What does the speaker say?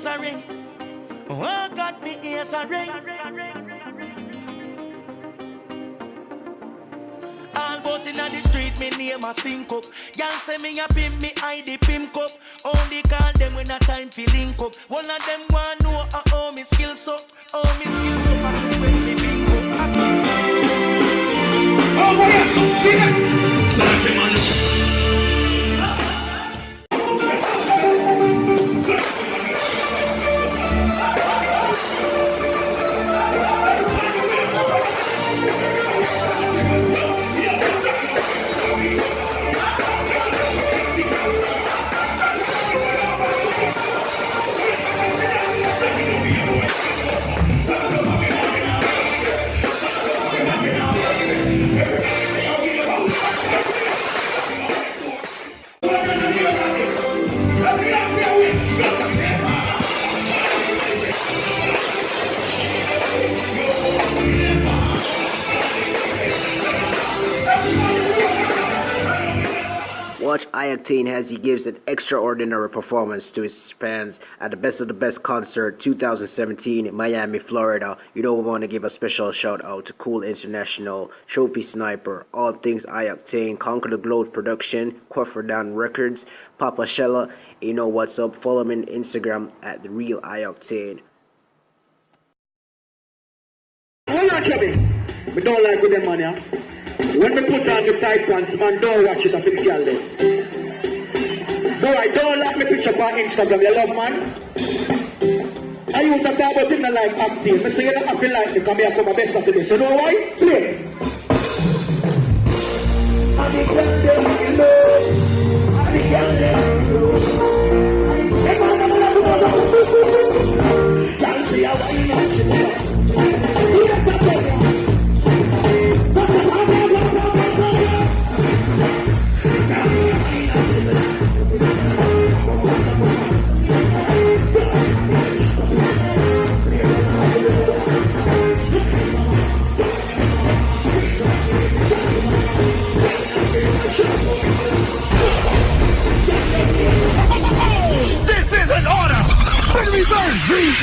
ears a ring. Oh God, me ears a ring. All about inna the street, me name a stink up. Y'all say me a pimp, me I the pimp up. Only call them when a time fi link up. One of them want know how me skills up. Oh me skills up as me sweat me link up. Oh yes, see that? Sorry, man. Watch I-Octane as he gives an extraordinary performance to his fans at the Best of the Best concert 2017 in Miami, Florida. You know we want to give a special shout out to Cool International, Trophy Sniper, All Things I-Octane, Conquer the Globe Production, Quefferdan Records, Papa Shella. You know what's up. Follow me on Instagram at The Real I-Octane. Hold on, Chubby. We don't like with them, man, yeah? When we put on the tight pants, man, don't watch it up in the girl then. Boy, I don't like me picture on Instagram, you love, man? I used to talk about him like acting. I say you're not acting like me, because I come my best after this. You know why? Play. And the girl them in love. And the girl them in love. Hey, man, I'm can't see how I This is an order! Let me burn, DJ!